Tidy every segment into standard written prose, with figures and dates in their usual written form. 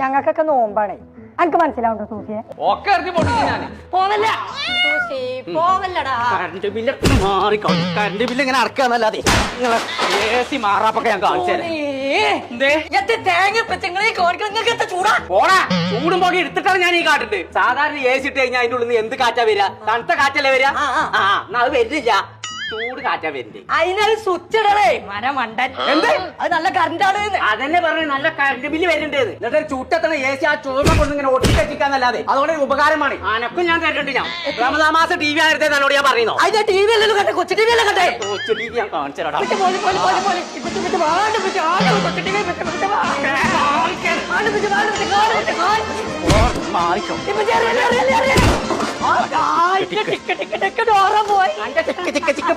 ഞങ്ങൾക്കൊക്കെ നോമ്പാണേ. അനക്ക് മനസ്സിലാവുണ്ടോ സൂഫിയെ? ഒക്കെ ഇറക്കി പൊട്ടിച്ചു ഞാന്. പോവല്ല സൂഫി, പോവല്ലടാ. കറണ്ട് ബില്ല് മാറിക്കോ. കറണ്ട് ബില്ല് ഇങ്ങനെ അടക്കാന്നല്ലാതെ നിങ്ങളെ AC മാറാപ്പൊക്കെ ഞാൻ കാണിച്ചു തരാം. പോടാ, ചൂടും പോകെ എടുത്തിട്ടാണ് ഞാൻ ഈ കാട്ടിട്ട്. സാധാരണ AC ഇട്ട് കഴിഞ്ഞാൽ അതിന്റെ ഉള്ളിൽ നിന്ന് എന്ത് കാറ്റാ വരിക? തണുത്ത കാറ്റല്ലേ വരിക? എന്നാ അത് വരുന്നില്ല, ചൂട് കാറ്റാ വരുന്നത്. അതിനത് സ്വിച്ച് ഇടണേ മരമണ്ടൻ. എന്ത്? അത് നല്ല കറണ്ടാണ്. അതന്നെ പറഞ്ഞു, നല്ല കറണ്ട് ബില്ല് വരുന്നുണ്ട്. എന്നിട്ട് ചൂട്ടത്തണ AC ആ ചോറിനെ കൊണ്ട് ഇങ്ങനെ ഒട്ടിക്കച്ചിക്കാന്നല്ലാതെ അതുകൊണ്ട് ഒരു ഉപകാരമാണ്. അനക്കും ഞാൻ തരുന്നുണ്ട്. ഞാൻ റമദാൻ മാസം TV ആയിരുന്നേ എന്നോട് ഞാൻ പറയുന്നു. അതിന്റെ TV അല്ലല്ലോ കട്ടെ, കൊച്ചു TV അല്ലേ കട്ടെ. കൊച്ചു TV ഞാൻ കാണിച്ചു തരാം. മാറിക്കോ.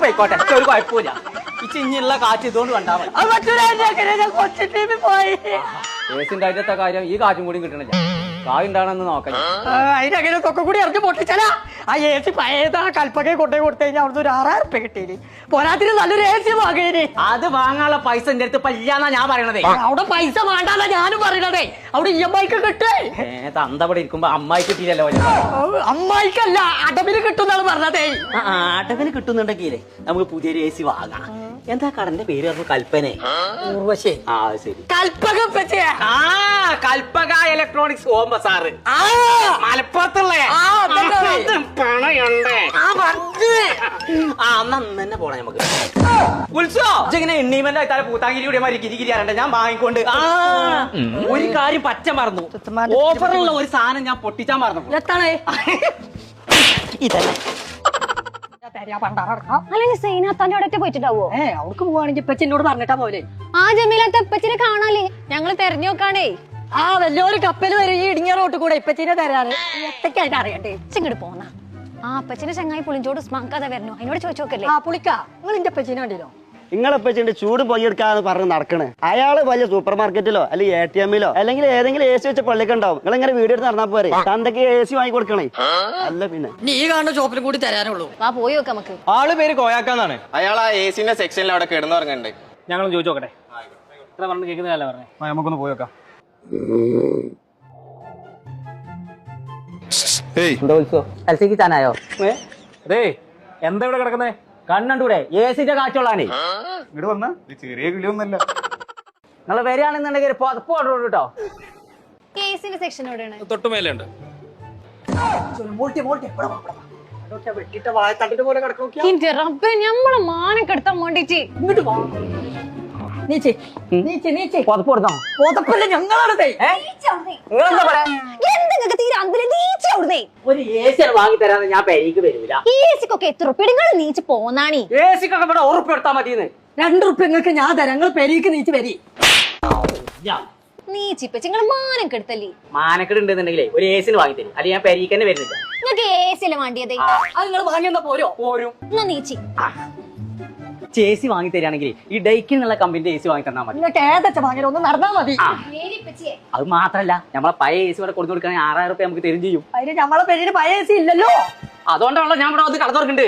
പോയിക്കോട്ടെ, ഒരു കുഴപ്പമില്ല. ഈ ചിഞ്ഞുള്ള കാറ്റ് ഇതുകൊണ്ട് കണ്ടാ മതി. ഏസിന്റെ അതിന്റെ കാര്യം ഈ കാറ്റും കൂടി കിട്ടണില്ല. കായ് ഉണ്ടാണെന്ന് നോക്കാം. അതിനങ്ങനെ തൊക്കെ കൂടി ഇറങ്ങി പൊട്ടിച്ചാലാ ആ AC പഴയത് ആ കൽപ്പകയെ കൊണ്ടുപോയി കൊടുത്തു കഴിഞ്ഞാൽ അവിടുന്ന് ഒരു 6000 ഉറുപ്പ്യ കിട്ടിയില്ലേ. പോരാത്തിന് നല്ലൊരു AC വാങ്ങിയേ. അത് വാങ്ങാനുള്ള പൈസ എന്റെ അടുത്ത് ഇല്ലാന്നാ ഞാൻ പറയണതേ. അവിടെ പൈസ വേണ്ടാന്നാ ഞാനും പറയണതേ. അവിടെ EMI കിട്ടേ. തന്തവിടെ ഇരിക്കുമ്പോ അമ്മായി കിട്ടിയില്ലല്ലോ. അമ്മായിക്കല്ല, അടവിന് കിട്ടുന്നാണ് പറഞ്ഞതേ. അടവിന് കിട്ടുന്നുണ്ടെങ്കിലേ നമുക്ക് പുതിയൊരു AC വാങ്ങാം. എന്താ കടന്റെ പേര് പറഞ്ഞു? കൽപ്പനെ. ഊർവശി. ആ ശരി, Kalpaka. Kalpaka electronics home bazaar മലപ്പുറത്തുള്ള പണയുണ്ട്. തന്നെ പോണേ നമുക്ക്. ഉത്സവം ഇങ്ങനെ എണ്ണീമന്റെ ആയിത്താലെ പൂത്താങ്കിരി കൂടി മാറി കിരികിരി അറിയണ്ട. ഞാൻ വാങ്ങിക്കൊണ്ട് ഒരു കാര്യം പച്ച മറന്നു. ഓഫറുള്ള ഒരു സാധനം ഞാൻ പൊട്ടിച്ചാൻ മറന്നു. എത്താണ് ഇതല്ലേ അല്ലെങ്കിൽ സൈനാത്താന്റെ അവിടെ പോയിട്ടുണ്ടാവോ? അവർക്ക് പോവാണെങ്കിൽ ഇപ്പച്ചി എന്നോട് പറഞ്ഞിട്ടാ പോലെ. ആ ജമീലത്തെ ഇപ്പച്ചിനെ കാണാല്ലേ, ഞങ്ങള് തെരഞ്ഞു നോക്കാണേ. ആ വലിയൊരു കപ്പൽ വരെ ഈ ഇടുങ്ങിയ റോട്ട് കൂടെ ഇപ്പച്ചിനെ തരാറ് എത്തക്കായിട്ട് അറിയണ്ടേ. ഇങ്ങോട്ട് പോന്ന ആ അപ്പച്ചിന്റെ ചങ്ങായി പുളിഞ്ചോട് ഉസ്മാൻകാതെ വരണോ, അതിനോട് ചോദിച്ചു നോക്കല്ലേ. ആ പുളിക്കാ, നിങ്ങൾ എന്റെ അപ്പച്ചിനെ കണ്ടില്ലോ? നിങ്ങളെപ്പച്ചിന്റെ ചൂട് പൊയ്യെടുക്കാന്ന് പറഞ്ഞ് നടക്കണേ. അയാള് വലിയ സൂപ്പർ മാർക്കറ്റിലോ അല്ലെങ്കിൽ ATM-ലോ അല്ലെങ്കിൽ ഏതെങ്കിലും AC വെച്ച പള്ളിക്കുണ്ടാവും. നിങ്ങൾ ഇങ്ങനെ വീഡിയോ എടുത്ത് നടന്നാൽ പോരെ. തന്തക്ക് AC വാങ്ങി കൊടുക്കണേ. അല്ല പിന്നെ നീ കാണുന്ന ഷോപ്പിലും കൂടി തരാനുള്ളൂ. വാ പോയി നോക്കാം നമുക്ക്. ആള് പേര് കോയാക്കാന്നാണ്. അയാൾ ആ AC-ന്റെ സെക്ഷനിൽ അവിടെ കിടന്നുറങ്ങുന്നുണ്ട്. ഞങ്ങളൊന്ന് ചോദിച്ചു നോക്കട്ടെ. ഇത്ര പറഞ്ഞു കേൾക്കുന്നില്ല പറഞ്ഞേ. നമുക്കൊന്ന് പോയി നോക്കാം. എന്താ ഉത്സവം? എൽസിക്ക് താനായോ? അതേ എന്താ ഇവിടെ കിടക്കുന്നേ? കണ്ണൂടെ ഏസിന്റെ കാറ്റുള്ളാനേ. ഇങ്ങോട്ട് വന്ന ചെറിയ കിളിയൊന്നല്ല. നിങ്ങൾ വരികയാണെന്നുണ്ടെങ്കിൽ പുതപ്പ് കൊണ്ടു കേട്ടോ. കേസിന്റെ സെക്ഷൻ എവിടെയാണ്? തൊട്ടുമേലുണ്ട്. എന്റെ റബ്ബേ, ഞമ്മളെ മാനം കെടുത്താൻ വേണ്ടിട്ട് ഇങ്ങോട്ട് പോ. നീച്ചി നീച്ചി നീച്ചി പുതപ്പ് കൊടുത്തോ? പുതപ്പല്ല ഞങ്ങളാണതേ. നിങ്ങളെന്താ പറയാ? എന്തെങ്കിലും തീരെ അന്തില് നീച്ച അവിടുന്നേ. ഒരു AC വാങ്ങി തരാന്ന് ഞാൻ പെരേക്ക് വരൂല. ഈ ഏസിക്കൊക്കെ എത്ര ഉറുപ്പിക നിങ്ങൾ നീച്ച് പോന്നാണി? ഏസിക്കൊക്കെ ഇവിടെ ഉറപ്പെടുത്താൻ മതിയെന്ന്. 2 ഉറുപ്പ്യ നിങ്ങൾക്ക് ഞാൻ തരാം. നിങ്ങൾ പെരീക്ക് നീച്ച് വരി. നീച്ചിപ്പച്ച നിങ്ങൾ മാനം കെടുത്തല്ലേ. മാനക്കെട് ഉണ്ടെന്നുണ്ടെങ്കിലേ ഒരു ഏസിന് വാങ്ങി തരും. അല്ലെങ്കിൽ ഞാൻ പെരേക്ക് തന്നെ വരുന്നില്ല. നിങ്ങൾക്ക് ഏസിയല്ലേ വേണ്ടിയതേ? അത് നിങ്ങൾ വാങ്ങിയെന്നാ പോരോ? പോരും. എന്നാ നീച്ചി AC വാങ്ങി തരികയാണെങ്കിൽ ഈ ഡൈക്കിൻ എന്നുള്ള കമ്പനിന്റെ AC വാങ്ങി തന്നാൽ മതി. നിങ്ങൾക്ക് ഏതച്ച വാങ്ങിയാലും ഒന്ന് നടന്നാൽ മതി. അത് മാത്രല്ല, നമ്മളെ പഴയ AC ഇവിടെ കൊടുത്തു കൊടുക്കുകയാണെങ്കിൽ 6000 ഉറുപ്പ്യ നമുക്ക് തരും ചെയ്യും. അതിന് നമ്മളെ പെരീന് പഴയ AC ഇല്ലല്ലോ. അതുകൊണ്ടാണല്ലോ ഞാൻ ഇവിടെ വന്ന് കടന്നുറക്കുന്നുണ്ട്.